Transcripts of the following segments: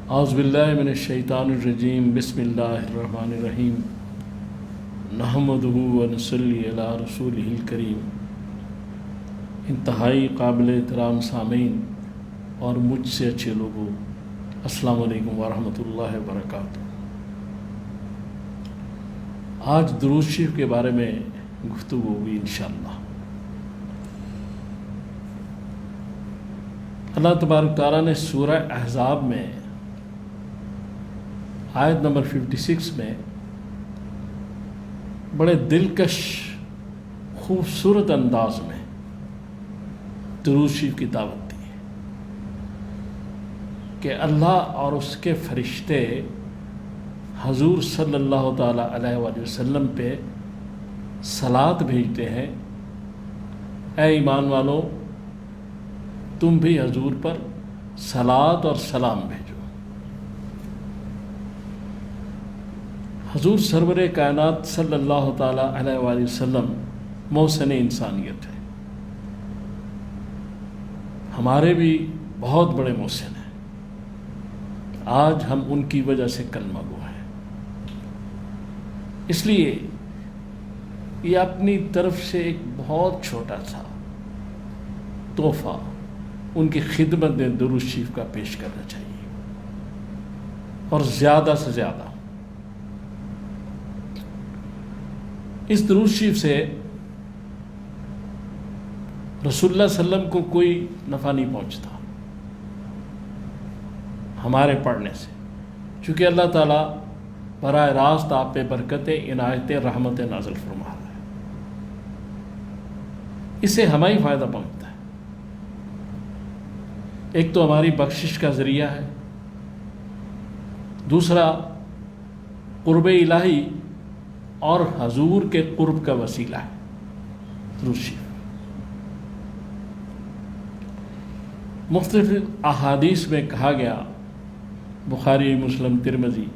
اعوذ باللہ من الشیطان الرجیم بسم اللہ الرحمن الرحیم نحمدہ ونصلی علی رسولہ الکریم۔ انتہائی قابل احترام سامعین اور مجھ سے اچھے لوگوں، السلام علیکم ورحمۃ اللہ وبرکاتہ۔ آج درود شریف کے بارے میں گفتگو ہوگی انشاءاللہ۔ اللہ تبارک تعالیٰ نے سورہ احزاب میں آیت نمبر 56 میں بڑے دلکش خوبصورت انداز میں درود شریف کی دعوت دی ہے کہ اللہ اور اس کے فرشتے حضور صلی اللہ تعالیٰ علیہ وآلہ وسلم پہ صلات بھیجتے ہیں۔ اے ایمان والو، تم بھی حضور پر صلات اور سلام بھیجو۔ حضور سرور کائنات صلی اللہ تعالیٰ علیہ وآلہ وسلم محسن انسانیت ہے، ہمارے بھی بہت بڑے محسن ہیں۔ آج ہم ان کی وجہ سے کلمہ گو ہیں، اس لیے یہ اپنی طرف سے ایک بہت چھوٹا سا تحفہ ان کی خدمت میں درود شریف کا پیش کرنا چاہیے، اور زیادہ سے زیادہ اس درود شریف سے رسول اللہ صلی اللہ علیہ وسلم کو کوئی نفع نہیں پہنچتا ہمارے پڑھنے سے، چونکہ اللہ تعالیٰ براہ راست آپ پہ برکتیں، عنایتیں، رحمتیں نازل فرما رہا ہے۔ اس سے ہمیں فائدہ پہنچتا ہے۔ ایک تو ہماری بخشش کا ذریعہ ہے، دوسرا قرب الہی اور حضور کے قرب کا وسیلہ ہے درود شریف۔ مختلف احادیث میں کہا گیا، بخاری، مسلم، ترمذی،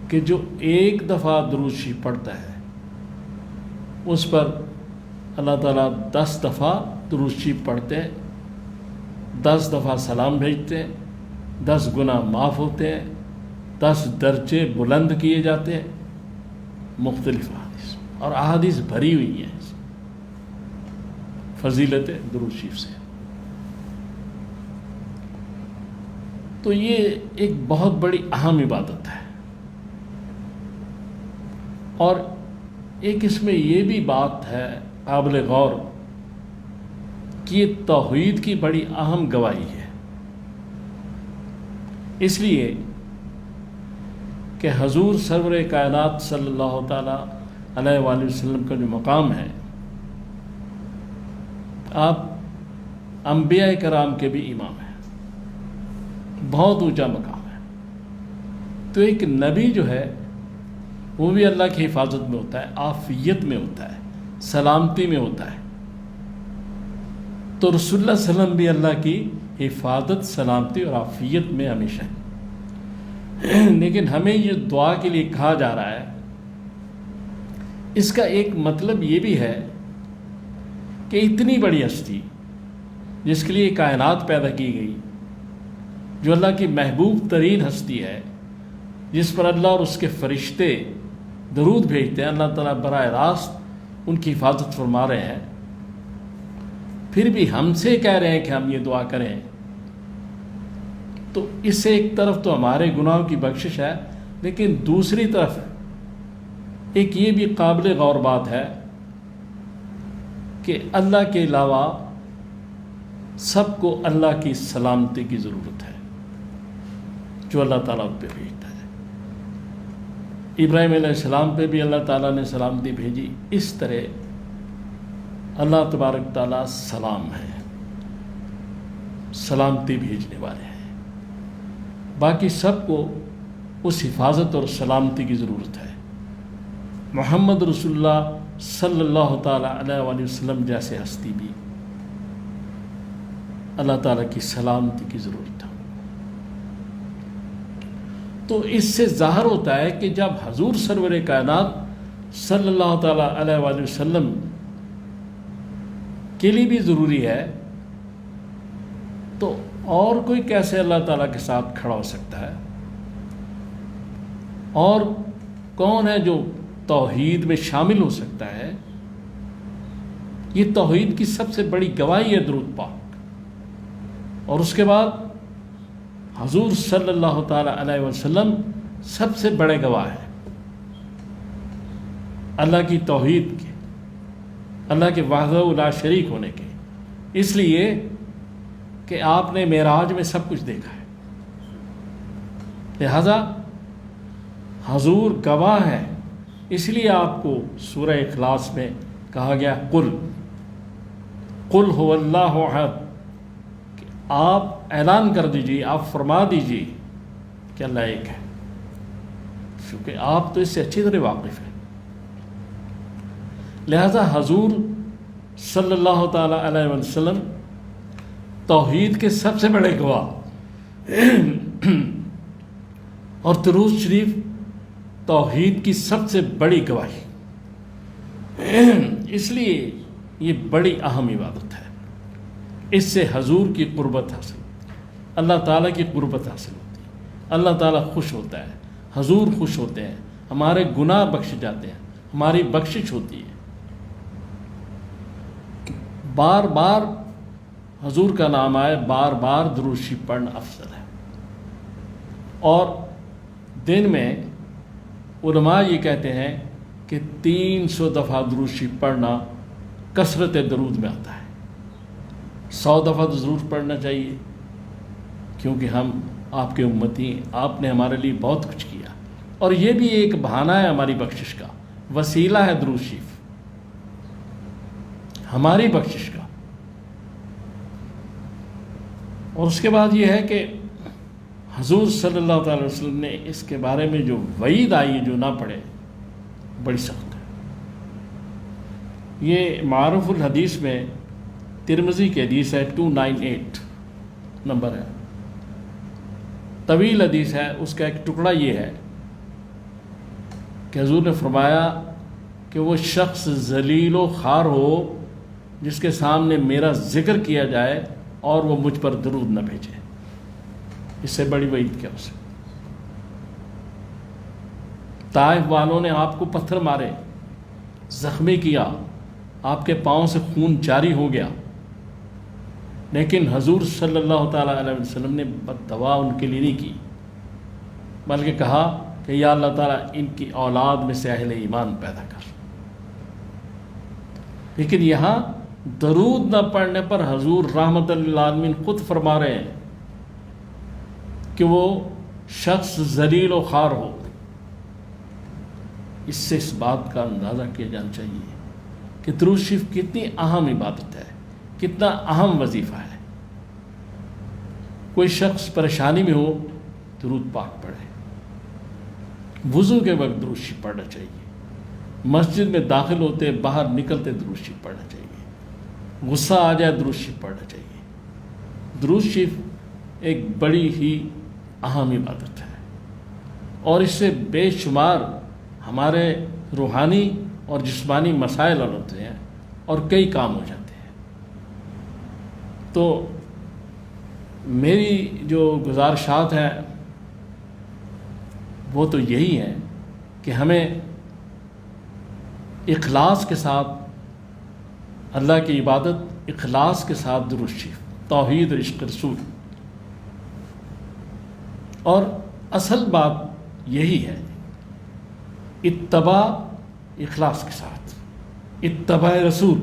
کہ جو ایک دفعہ درود شریف پڑھتا ہے اس پر اللہ تعالیٰ 10 دفعہ درود شریف پڑھتے ہیں، 10 دفعہ سلام بھیجتے ہیں، 10 گناہ معاف ہوتے ہیں، 10 درجے بلند کیے جاتے ہیں۔ مختلف احادیث اور احادیث بھری ہوئی ہیں فضیلت درود شریف سے۔ تو یہ ایک بہت بڑی اہم عبادت ہے، اور ایک اس میں یہ بھی بات ہے قابل غور کہ یہ توحید کی بڑی اہم گواہی ہے، اس لیے کہ حضور سرور کائنات صلی اللہ تعالیٰ علیہ وآلہ وسلم کا جو مقام ہے، آپ انبیاء کرام کے بھی امام ہیں، بہت اونچا مقام ہے۔ تو ایک نبی جو ہے وہ بھی اللہ کی حفاظت میں ہوتا ہے، عافیت میں ہوتا ہے، سلامتی میں ہوتا ہے۔ تو رسول اللہ صلی اللہ علیہ وسلم بھی اللہ کی حفاظت، سلامتی اور عافیت میں ہمیشہ ہے۔ لیکن ہمیں یہ دعا کے لیے کہا جا رہا ہے، اس کا ایک مطلب یہ بھی ہے کہ اتنی بڑی ہستی جس کے لیے کائنات پیدا کی گئی، جو اللہ کی محبوب ترین ہستی ہے، جس پر اللہ اور اس کے فرشتے درود بھیجتے ہیں، اللہ تعالیٰ براہ راست ان کی حفاظت فرما رہے ہیں، پھر بھی ہم سے کہہ رہے ہیں کہ ہم یہ دعا کریں، تو اس سے ایک طرف تو ہمارے گناہوں کی بخشش ہے، لیکن دوسری طرف ایک یہ بھی قابل غور بات ہے کہ اللہ کے علاوہ سب کو اللہ کی سلامتی کی ضرورت ہے جو اللہ تعالیٰ پہ بھیجتا ہے۔ ابراہیم علیہ السلام پہ بھی اللہ تعالیٰ نے سلامتی بھیجی، اس طرح اللہ تبارک تعالیٰ سلام ہے، سلامتی بھیجنے والے ہیں۔ باقی سب کو اس حفاظت اور سلامتی کی ضرورت ہے۔ محمد رسول اللہ صلی اللہ تعالیٰ علیہ وآلہ وسلم جیسے ہستی بھی اللہ تعالیٰ کی سلامتی کی ضرورت ہے۔ تو اس سے ظاہر ہوتا ہے کہ جب حضور سرور کائنات صلی اللہ تعالیٰ علیہ وآلہ وسلم کے لیے بھی ضروری ہے، تو اور کوئی کیسے اللہ تعالیٰ کے ساتھ کھڑا ہو سکتا ہے؟ اور کون ہے جو توحید میں شامل ہو سکتا ہے؟ یہ توحید کی سب سے بڑی گواہی ہے درود پاک، اور اس کے بعد حضور صلی اللہ تعالیٰ علیہ وسلم سب سے بڑے گواہ ہیں اللہ کی توحید کے، اللہ کے وحدہ لا شریک ہونے کے، اس لیے کہ آپ نے معراج میں سب کچھ دیکھا ہے، لہذا حضور گواہ ہے۔ اس لیے آپ کو سورہ اخلاص میں کہا گیا قل هو اللہ احد، کہ آپ اعلان کر دیجیے، آپ فرما دیجیے کہ اللہ ایک ہے، کیونکہ آپ تو اس سے اچھی طرح واقف ہیں۔ لہذا حضور صلی اللہ تعالیٰ علیہ وسلم توحید کے سب سے بڑے گواہ، اور درود شریف توحید کی سب سے بڑی گواہی، اس لیے یہ بڑی اہم عبادت ہے۔ اس سے حضور کی قربت حاصل ہوتی ہے، اللہ تعالیٰ کی قربت حاصل ہوتی ہے، اللہ تعالیٰ خوش ہوتا ہے، حضور خوش ہوتے ہیں، ہمارے گناہ بخش جاتے ہیں، ہماری بخشش ہوتی ہے۔ بار بار حضور کا نام آئے، بار بار درود شریف پڑھنا افضل ہے۔ اور دن میں علماء یہ کہتے ہیں کہ 300 دفعہ درود شریف پڑھنا کثرت درود میں آتا ہے۔ 100 دفعہ تو ضرور پڑھنا چاہیے، کیونکہ ہم آپ کے امتی ہیں، آپ نے ہمارے لیے بہت کچھ کیا، اور یہ بھی ایک بہانہ ہے ہماری بخشش کا، وسیلہ ہے درود شریف ہماری بخشش کا۔ اور اس کے بعد یہ ہے کہ حضور صلی اللہ تعالی وسلم نے اس کے بارے میں جو وعید آئی ہے، جو نہ پڑھے، بڑی سخت ہے۔ یہ معروف الحدیث میں ترمذی کی حدیث ہے، 298 نمبر ہے، طویل حدیث ہے۔ اس کا ایک ٹکڑا یہ ہے کہ حضور نے فرمایا کہ وہ شخص ذلیل و خوار ہو جس کے سامنے میرا ذکر کیا جائے اور وہ مجھ پر درود نہ بھیجے، اس سے بڑی وعید کیا ہو سکتی؟ طائف والوں نے آپ کو پتھر مارے، زخمی کیا، آپ کے پاؤں سے خون جاری ہو گیا، لیکن حضور صلی اللہ تعالیٰ علیہ وسلم نے بد دعا ان کے لیے نہیں کی، بلکہ کہا کہ یا اللہ تعالیٰ ان کی اولاد میں سے اہل ایمان پیدا کر۔ لیکن یہاں درود نہ پڑھنے پر حضور رحمت للعالمین خود فرما رہے ہیں کہ وہ شخص ذلیل و خوار ہو۔ اس سے اس بات کا اندازہ کیا جانا چاہیے کہ درود شریف کتنی اہم عبادت ہے، کتنا اہم وظیفہ ہے۔ کوئی شخص پریشانی میں ہو، درود پاک پڑھے، وضو کے وقت درود شریف پڑھنا چاہیے، مسجد میں داخل ہوتے باہر نکلتے درود شریف پڑھنا چاہیے، غصہ آ جائے درود شریف پڑھنا چاہیے۔ درود شریف ایک بڑی ہی اہم عبادت ہے، اور اس سے بے شمار ہمارے روحانی اور جسمانی مسائل حل ہوتے ہیں اور کئی کام ہو جاتے ہیں۔ تو میری جو گزارشات ہیں وہ تو یہی ہیں کہ ہمیں اخلاص کے ساتھ اللہ کی عبادت، اخلاص کے ساتھ درود شریف، توحید اور عشق رسول، اور اصل بات یہی ہے، اتباع اخلاص کے ساتھ، اتباع رسول،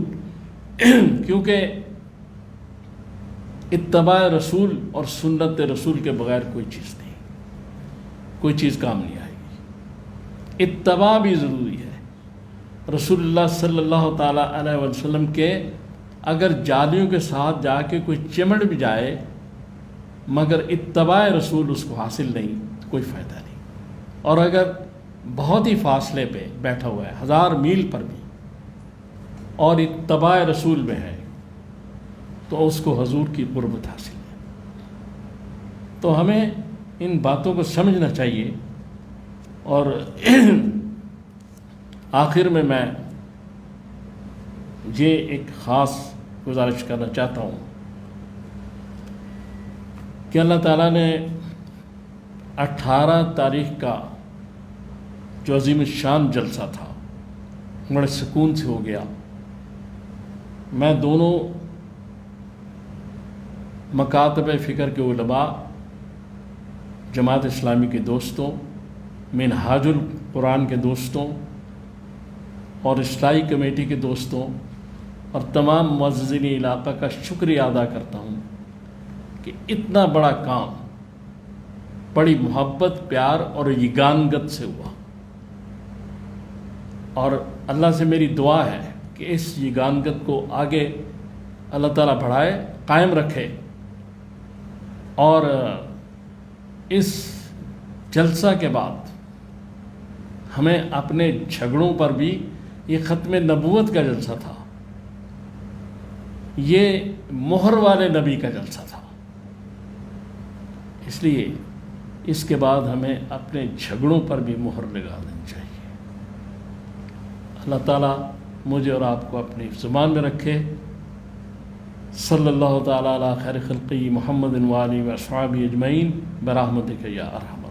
کیونکہ اتباع رسول اور سنت رسول کے بغیر کوئی چیز نہیں، کوئی چیز کام نہیں آئے گی۔ اتباع بھی ضروری ہے۔ رسول اللہ صلی اللہ تعالیٰ علیہ وسلم کے اگر جالیوں کے ساتھ جا کے کوئی چمڑ بھی جائے مگر اتباع رسول اس کو حاصل نہیں تو کوئی فائدہ نہیں، اور اگر بہت ہی فاصلے پہ بیٹھا ہوا ہے، 1000 میل پر بھی، اور اتباع رسول میں ہے تو اس کو حضور کی قربت حاصل ہے۔ تو ہمیں ان باتوں کو سمجھنا چاہیے۔ اور آخر میں یہ ایک خاص گزارش کرنا چاہتا ہوں کہ اللہ تعالیٰ نے 18 تاریخ کا جو عظیم الشان جلسہ تھا بڑے سکون سے ہو گیا. میں دونوں مکاتب فکر کے علماء، جماعت اسلامی کے دوستوں، منہاج القرآن کے دوستوں اور اصلاحی کمیٹی کے دوستوں اور تمام معززین علاقہ کا شکریہ ادا کرتا ہوں کہ اتنا بڑا کام بڑی محبت، پیار اور یگانگت سے ہوا. اور اللہ سے میری دعا ہے کہ اس یگانگت کو آگے اللہ تعالیٰ بڑھائے، قائم رکھے، اور اس جلسہ کے بعد ہمیں اپنے جھگڑوں پر بھی، یہ ختم نبوت کا جلسہ تھا، یہ مہر والے نبی کا جلسہ تھا، اس لیے اس کے بعد ہمیں اپنے جھگڑوں پر بھی مہر لگا دینی چاہیے. اللہ تعالیٰ مجھے اور آپ کو اپنی زبان میں رکھے. صلی اللہ تعالیٰ علی خیر خلقی محمد و آلہ و اصحابہ اجمعین برحمتک یا ارحم